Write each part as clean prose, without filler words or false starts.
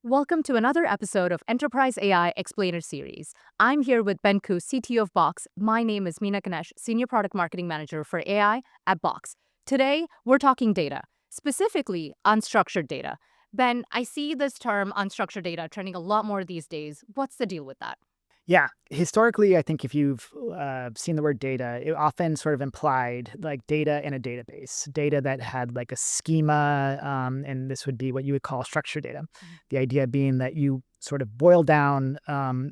Welcome to another episode of Enterprise AI Explainer Series. I'm here with Ben Koo, CTO of Box. My name is Meena Ganesh, Senior Product Marketing Manager for AI at Box. Today, we're talking data, specifically unstructured data. Ben, I see this term unstructured data trending a lot more these days. What's the deal with that? Yeah, historically, I think if you've seen the word data, it often sort of implied like data in a database, data that had like a schema, and this would be what you would call structured data. The idea being that you sort of boil down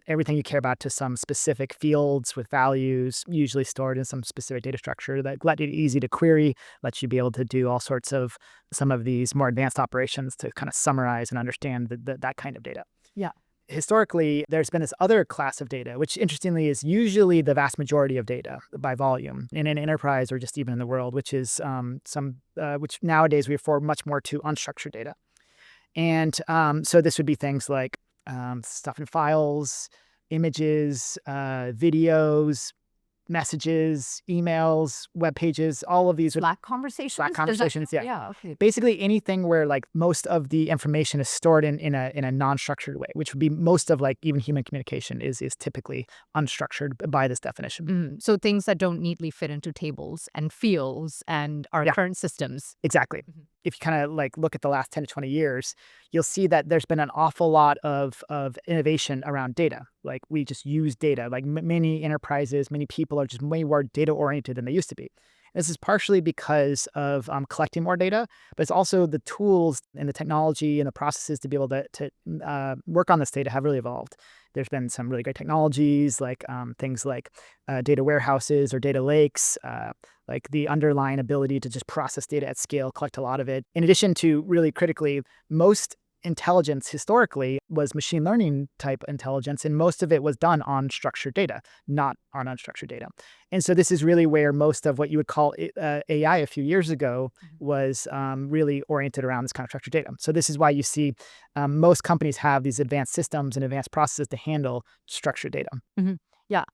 everything you care about to some specific fields with values, usually stored in some specific data structure that let it easy to query, lets you be able to do all sorts of some of these more advanced operations to kind of summarize and understand that kind of data. Yeah. Historically, there's been this other class of data, which interestingly is usually the vast majority of data by volume in an enterprise or just even in the world, which is which nowadays we refer much more to unstructured data. And so this would be things like stuff in files, images, videos, messages, emails, web pages, all of these would Slack conversations? Slack Does that- conversations. Yeah. Yeah, okay. Basically anything where like most of the information is stored in a non-structured way, which would be most of like even human communication is typically unstructured by this definition. So things that don't neatly fit into tables and fields and our Yeah. current systems. Exactly. Mhm. If you kind of like look at the last 10 to 20 years, you'll see that there's been an awful lot of innovation around data. Like we just use data. Like many enterprises, many people are just way more data oriented than they used to be. This is partially because of collecting more data, but it's also the tools and the technology and the processes to be able to work on this data have really evolved. There's been some really great technologies like things like data warehouses or data lakes, like the underlying ability to just process data at scale, collect a lot of it. In addition to really critically, most intelligence historically was machine learning type intelligence, and most of it was done on structured data, not on unstructured data. And so this is really where most of what you would call AI a few years ago was really oriented around this kind of structured data. So this is why you see most companies have these advanced systems and advanced processes to handle structured data. Mhm. Yeah.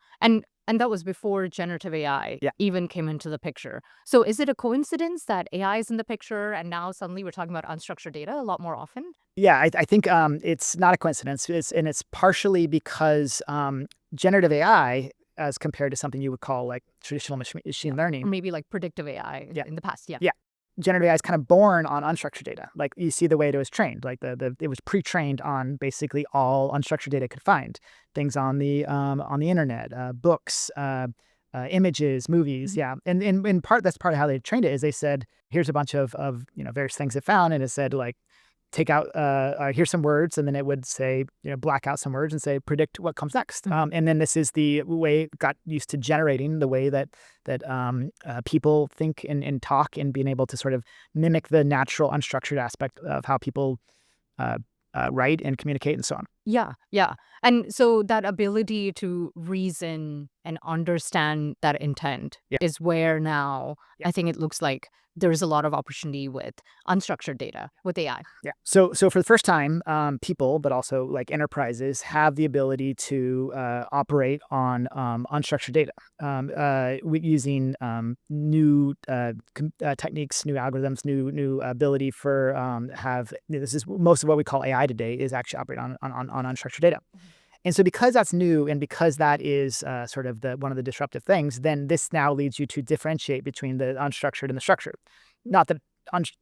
And that was before generative AI Yeah. even came into the picture. So is it a coincidence that AI is in the picture and now suddenly we're talking about unstructured data a lot more often? Yeah, I think it's not a coincidence. It's partially because generative AI, as compared to something you would call like traditional machine Or learning, maybe like predictive AI yeah, in the past. Yeah. yeah, generative AI is kind of born on unstructured data. Like you see the way it was trained, like it was pre-trained on basically all unstructured data it could find, things on the internet, books, images, movies. Mhm. Yeah, and in part that's part of how they trained it is they said here's a bunch of various things it found, and it said like take out here's some words, and then it would say black out some words and say predict what comes next. And then this is the way it got used to generating the way that people think and talk, and being able to sort of mimic the natural unstructured aspect of how people uh, write and communicate and so on. Yeah, yeah. And so that ability to reason and understand that intent Yeah. is where now Yeah. I think it looks like there's a lot of opportunity with unstructured data with AI. Yeah. So for the first time, people, but also like enterprises, have the ability to operate on unstructured data using new techniques, new algorithms, new ability for have. This is most of what we call AI today is actually operate on unstructured data. And so because that's new and because that is sort of one of the disruptive things, then this now leads you to differentiate between the unstructured and the structured. Not that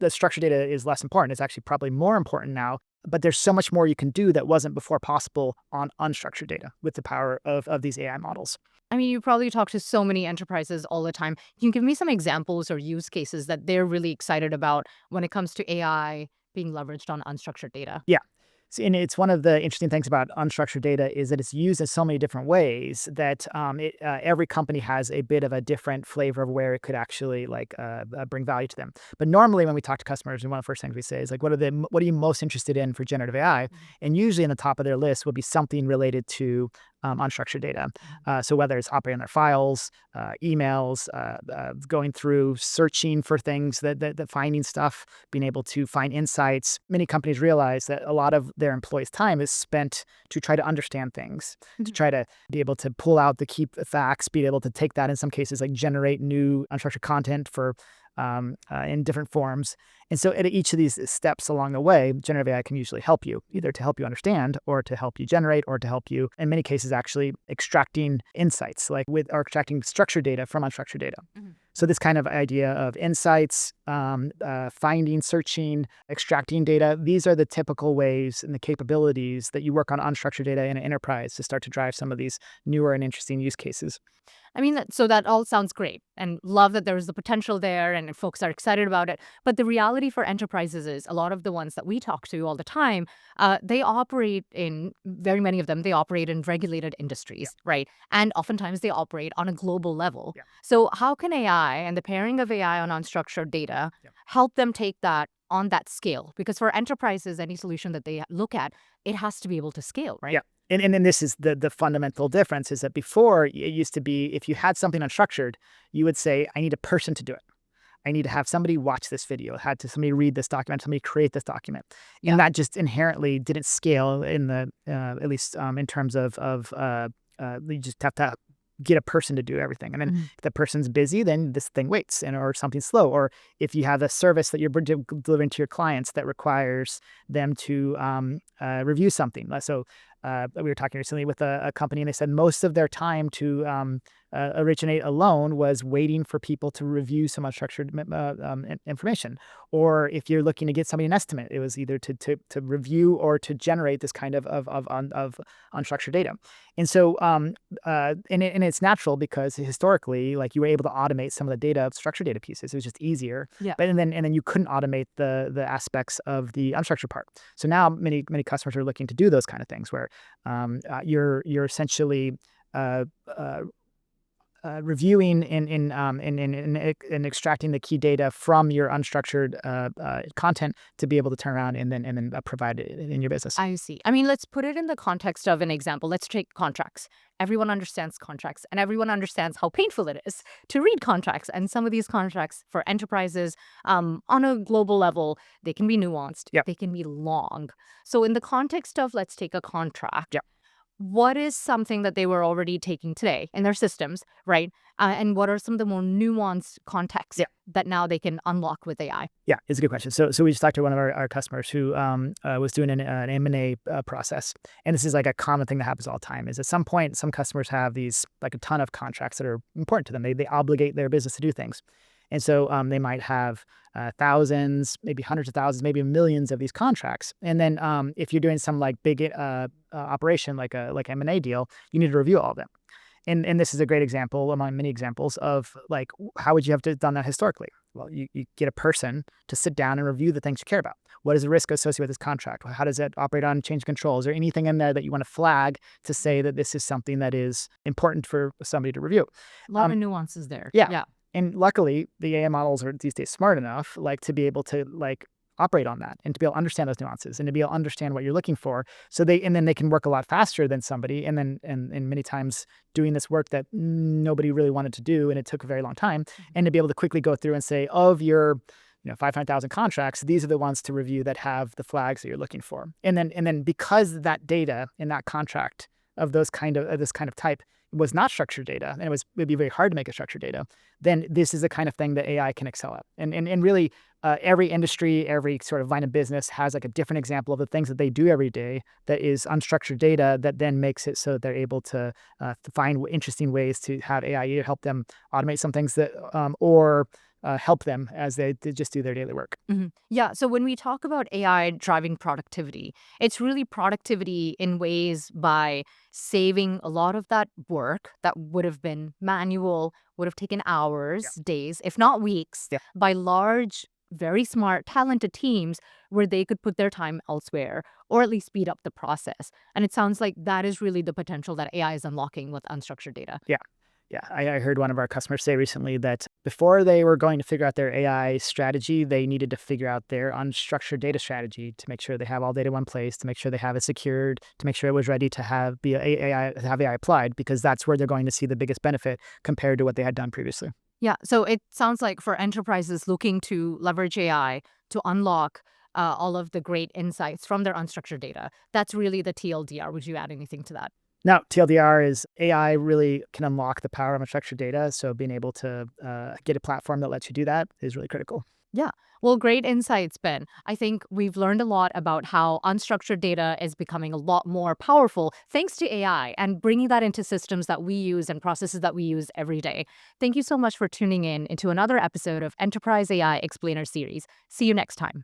the structured data is less important. It's actually probably more important now, but there's so much more you can do that wasn't before possible on unstructured data with the power of these AI models. I mean, you probably talk to so many enterprises all the time. Can you give me some examples or use cases that they're really excited about when it comes to AI being leveraged on unstructured data? Yeah. And it's one of the interesting things about unstructured data is that it's used in so many different ways that every company has a bit of a different flavor of where it could actually like bring value to them. But normally when we talk to customers, one of the first things we say is like, what are you most interested in for generative AI? And usually in the top of their list will be something related to unstructured data. So whether it's operating on their files, emails, going through searching for things, that finding stuff, being able to find insights. Many companies realize that a lot of their employees' time is spent to try to understand things, to try to be able to pull out the key facts, be able to take that in some cases, like generate new unstructured content for in different forms. And so at each of these steps along the way, generative AI can usually help you, either to help you understand or to help you generate or to help you, in many cases, actually extracting insights, like or extracting structured data from unstructured data. So this kind of idea of insights, finding, searching, extracting data, these are the typical ways and the capabilities that you work on unstructured data in an enterprise to start to drive some of these newer and interesting use cases. I mean, so that all sounds great and love that there's the potential there and folks are excited about it. But the reality for enterprises is a lot of the ones that we talk to all the time, they operate in, very many of them, they operate in regulated industries, right? And oftentimes they operate on a global level. Yeah. So how can AI and the pairing of AI on unstructured data help them take that on that scale? Because for enterprises, any solution that they look at, it has to be able to scale, right? Yeah. And then this is the fundamental difference is that before it used to be if you had something unstructured, you would say, I need a person to do it. I need to have somebody watch this video, had to somebody read this document, somebody create this document. And that just inherently didn't scale in the, at least in terms of you just have to get a person to do everything. And then if the person's busy, then this thing waits or something's slow. Or if you have a service that you're delivering to your clients that requires them to review something. So we were talking recently with a company and they said most of their time to originate a loan was waiting for people to review some unstructured information. Or if you're looking to get somebody an estimate, it was either to review or to generate this kind of unstructured data. And so, and it's natural because historically, like you were able to automate some of the data, structured data pieces. It was just easier. Yeah. But and then you couldn't automate the aspects of the unstructured part. So now many customers are looking to do those kind of things where you're essentially reviewing and extracting the key data from your unstructured content to be able to turn around and then provide it in your business. I see. I mean, let's put it in the context of an example. Let's take contracts. Everyone understands contracts and everyone understands how painful it is to read contracts. And some of these contracts for enterprises on a global level, they can be nuanced. Yep. They can be long. So in the context of let's take a contract, Yep. what is something that they were already taking today in their systems, right? And what are some of the more nuanced contexts that now they can unlock with AI? Yeah, it's a good question. So we just talked to one of our customers who was doing an M&A process. And this is like a common thing that happens all the time is at some point, some customers have these like a ton of contracts that are important to them. They obligate their business to do things. And so they might have thousands, maybe hundreds of thousands, maybe millions of these contracts. And then if you're doing some like big operation, like M&A deal, you need to review all of them. And this is a great example among many examples of like, how would you have done that historically? Well, you get a person to sit down and review the things you care about. What is the risk associated with this contract? How does it operate on change controls? Is there anything in there that you want to flag to say that this is something that is important for somebody to review? A lot of nuances there. Yeah. And luckily, the AI models are these days smart enough, like to be able to like operate on that and to be able to understand those nuances and to be able to understand what you're looking for. So then they can work a lot faster than somebody. And many times doing this work that nobody really wanted to do and it took a very long time, and to be able to quickly go through and say, of your 500,000 contracts, these are the ones to review that have the flags that you're looking for. And then because that data in that contract of this kind of type was not structured data, and it'd be very hard to make a structured data, then this is the kind of thing that AI can excel at. And really, every industry, every sort of line of business has like a different example of the things that they do every day that is unstructured data that then makes it so that they're able to find interesting ways to have AI either help them automate some things that or help them as they just do their daily work. Yeah. So when we talk about AI driving productivity, it's really productivity in ways by saving a lot of that work that would have been manual, would have taken hours, days, if not weeks, by large, very smart, talented teams where they could put their time elsewhere or at least speed up the process. And it sounds like that is really the potential that AI is unlocking with unstructured data. Yeah, I heard one of our customers say recently that before they were going to figure out their AI strategy, they needed to figure out their unstructured data strategy to make sure they have all data in one place, to make sure they have it secured, to make sure it was ready to have AI applied, because that's where they're going to see the biggest benefit compared to what they had done previously. Yeah, so it sounds like for enterprises looking to leverage AI to unlock all of the great insights from their unstructured data, that's really the TLDR. Would you add anything to that? Now, TLDR is AI really can unlock the power of unstructured data. So being able to get a platform that lets you do that is really critical. Yeah. Well, great insights, Ben. I think we've learned a lot about how unstructured data is becoming a lot more powerful thanks to AI and bringing that into systems that we use and processes that we use every day. Thank you so much for tuning in into another episode of Enterprise AI Explainer series. See you next time.